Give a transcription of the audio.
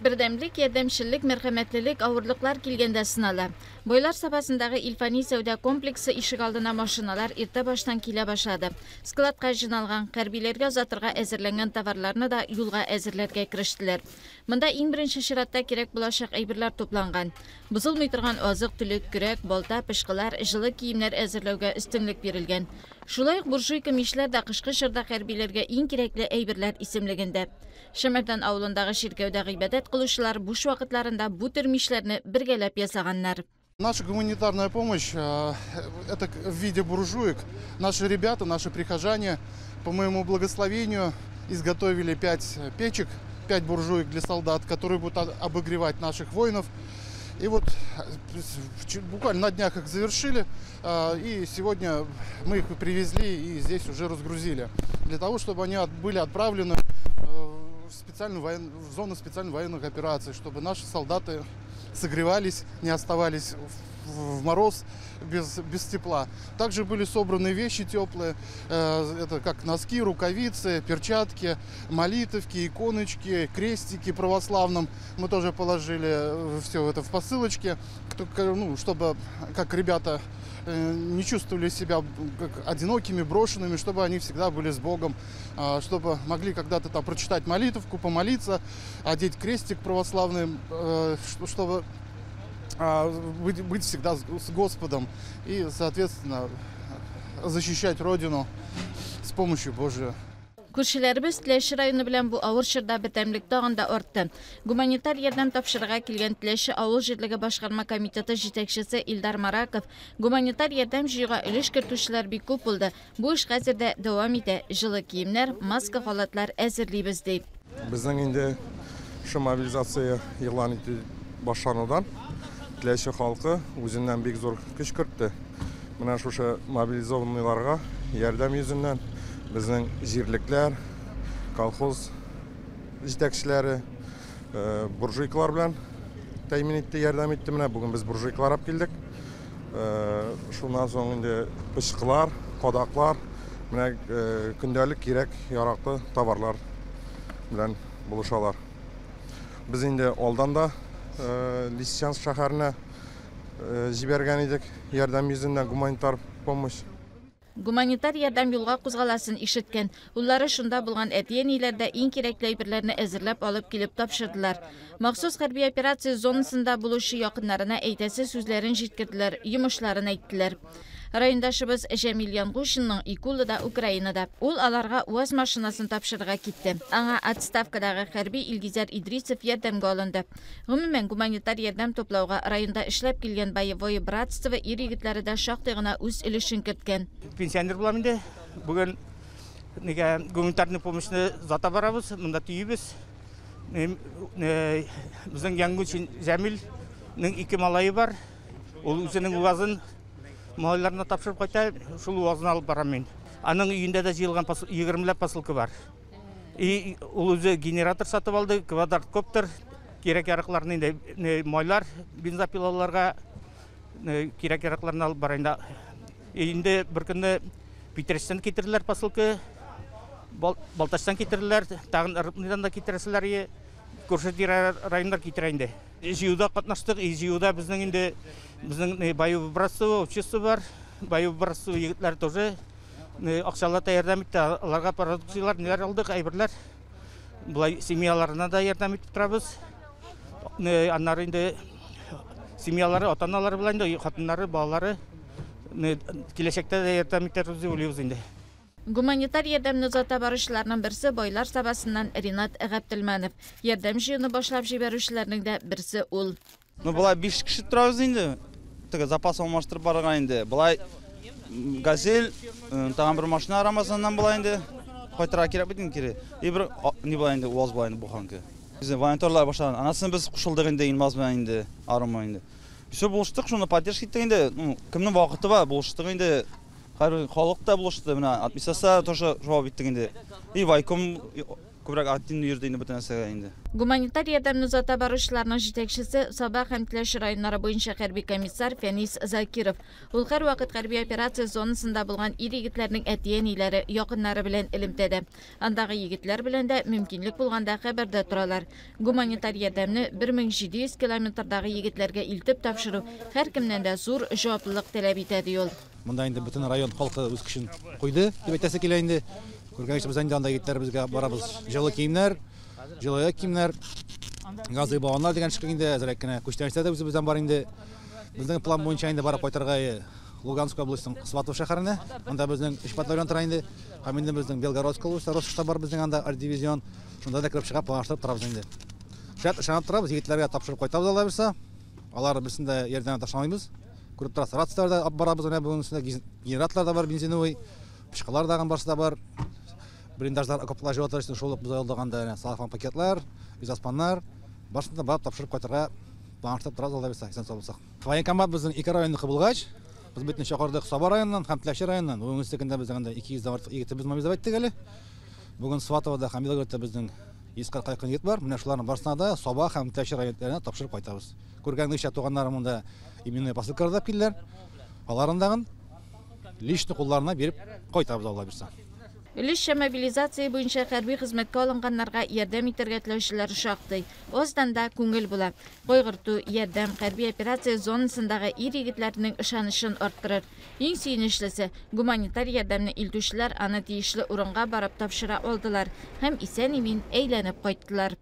Birdemlik, yardımçılık, merhametlilik, ağırlıklar kilgende sınala. Boylar sabasındağı İlfani Sevda kompleksi işik aldına maşinalar irte baştan kile başladı. Skladqa jınalgan, hərbilerge uzatırga əzirlənген tavarlarını da yolga əzirlərge kiriştiler. Mında en birinci şiratda kerek bulaşaq aybirler toplangan. Buzulmay turgan azıq tülük, kürek, bolta, pışqılar, жылы kiyimler əzirləuge üstünlük berilgen. Şulayıq burjuy kömüşlər da qışqı şırda hərbilerge en kerekli aybirler isimliginde. Şemerdan avlundağı şirkevde ibadet kılışlar bu vakitlarında bu tür işlerini birgelep yasaganlar. Наша гуманитарная помощь это в виде буржуек. Наши ребята, наши прихожане, по моему благословению, изготовили 5 печек, 5 буржуек для солдат, которые будут обогревать наших воинов. И вот буквально на днях их завершили, и сегодня мы их привезли и здесь уже разгрузили, для того, чтобы они были отправлены в зону специальных военных операций, чтобы наши солдаты согревались, не оставались в мороз без тепла. Также были собраны вещи теплые, это как носки, рукавицы, перчатки, молитовки, иконочки, крестики православным. Мы тоже положили все это в посылочке, чтобы как ребята не чувствовали себя как одинокими, брошенными, чтобы они всегда были с Богом, чтобы могли когда-то там прочитать молитовку, помолиться, одеть крестик православный, чтобы быть всегда с Господом и, соответственно, защищать Родину с помощью Божией. Күршілербіз Тілеші районы білен bu ауыр шырда бітемлік дағында ортты. Гуманитар ерден тапшырға келген Тілеші ауыл жерлігі башқарма комитеті жетекшісі Илдар Мараков гуманитар ерден жүйға үліш кіртушілер бек көп болды. Бұл іш қазірде давам ете, жылы киімлер, маска халатлар әзірлейбіз дейіп. Біздің енді шы мобилизация елан еті башланудан Тілеші халқы өзінен бек зор күш күртті. Мына шушы мобилизованныйларға ердем yüzünden bizning jirliklar, kolxoz yetakchilari burjuykalar bilan tamin etdi, yordam etdi. Mana bugun biz burjuykalar olib keldik. Shundan so'ng endi pishqilar, qodaqlar, mana kundalik kerak yaroqli tovarlar bilan buluşalar. Biz endi oldin da Lisyans shaharına jibergan edik, yordam yüzünden gumanitar pomosh. Гуманитар ярдәм юлга кузгаласын ишеткән. Уллары шунда булган әтиәниләрдә иң кирәкле әйберләрне әзерләп алып килеп тапшырдылар. Махсус хәрби операция зонасында булучы якыннарына әйтәсе сүзләрен җиткерделәр, йомышларын әйттеләр. Райондашыбыз Жәмил Янгушинның икулы да Украинада. Ул аларга УАЗ машинасын тапшырырга китте. Аңа отставкадагы хәрби Илгизәр Идрисов ярдәмгә алынды. Гомумән гуманитар ярдәм топлауга районда эшләп килгән боевое братство ир-егетләре дә шактый гына үз өлешен керткән. Пенсионер булам инде. Бүген гуманитарный помощьны зата барабыз, монда түйибез. Безнең Янгушин Жәмилнең 2 малайы бар. Ул үзенең УАЗын малайларына тапшырып кайта, шул УАЗын алып барам мен. Аның өйендә дә җыелган 20 посылка бар. И ул үзе генератор сатып алды, квадрокоптер, кирәк-яракларны инде майлар, бензопилаларга кирәк-яракларны алып бара инде. Инде бер көнне Питерстан китерделәр посылка, Балташтан китерделәр, тагын Рыбныйдан да китерәселәр, күрше районнар китерә инде. Җыюда катнаштык, җыюда безнең инде безнең боевое братство общество бар. Боевое братство егетләр тоже акчалата ярдәм итте. Аларга продукциялар ниләр алдык, әйберләр. Булай семьяларына да ярдәм итеп торабыз. Аннары инде семьялары, ата-аналары белән инде хатыннары, балалары киләчәктә дә ярдәм итәрбез дип уйлыйбыз инде. Гуманитар ярдәмне узата баручыларның берсе Бойлар сабасыннан Ринат Габделманов. Ярдәм җыюны башлап җибәрүчеләрнең дә берсе ул. Булай 5 кеше торабыз инде. Теге запас алмаштырып барган инде. Булай газель, тагын бер машина арамасыннан булай инде. Кайтырга кирәк бит инде. И бер ни булай инде, УАЗ булай инде бу ханкы. Без волонтерлар башлаган. Анасын без кушылдык инде, Илмаз белән инде, арыма инде. Все булыштык, шуны поддержка иттек инде. Кемнең вакыты бар, булыштык инде. Халык та булышты, менә администрация тоже җавап иттек инде. И вайком көбірек активный йөрде инде бөтен нәрсәгә инде. Гуманитар ярдәмне узата баручыларның җитәкчесе Саба һәм Теләш районнары буенча хәрби комиссар Фәнис Закиров. Ул һәрвакыт хәрби операция зонасында булган ир-егетләрнең әтиәниләре, якыннары белән элемтәдә. Андагы егетләр белән дә мөмкинлек булганда хәбәрдә торалар. Гуманитар ярдәмне 1700 километрдагы егетләргә илтеп тапшыру һәркемнән дә зур җаваплылык таләп итә ди ул. Монда инде бөтен район халкы үз көчен куйды дип әйтәсе килә инде. Күргәнчә без инде анда егетләр безгә барабыз. Җылы киемнәр, җылы киемнәр, газы балоннар дигән шикелле инде әзрәк кенә күчтәнештә дә үзебездән бар инде. Безнең план буенча инде барып кайтырга Луганск областының Сватов шәһәренә. Анда безнең 3 батальон тора инде. Һәм инде безнең Белгородск областы Ростовта бар безнең анда артдивизион. Шунда да кирип чыгып планлаштырып торабыз инде. Шәһәр торабыз, егетләргә тапшырып кайтабыз алар берсе. Алар берсендә ярдәм ташламыйбыз. Күреп торасыз, рацияларда алып барабыз, менә бүгенсендә генераторлар да бар, бензиновый, пушкалар да барысы да бар. Блиндажлар окоплар җаваплылыгын шул ук без алдыганда салфан пакетлар, изаспаннар, башында барып тапшырып кайтырга планлаштырып торабыз алда берсе, исән саулык. Военкомат безнең 2 районны кабылгач, без битне чакырдык Саба районыннан һәм Теләш районыннан. Бүгенсендә без анда 200 артык егетебез мобилизовать иттек әле. Бүген Сватовда һәм Белгородта безнең 140 егет бар. Менә шуларның барысына да Саба һәм Теләш районнарына тапшырып кайтабыз. Күргәнегезчә туганнарым монда именной посылкаларда килделәр. Аларындагын личный кулларына берип кайтабыз алла берсе. Өлешчә мобилизация буенча хәрби хезмәткә алынганнарга ярдәм итәргә теләүчеләр шактый. Оздан да күңел була. Кайгырту, ярдәм хәрби операция зонасындагы ир-егетләрнең ышанычын арттырыр. Иң сөенечлесе, гуманитар ярдәмне илтүчеләр аны тиешле урынга барып тапшыра алдылар һәм исән-имин әйләнеп кайттылар.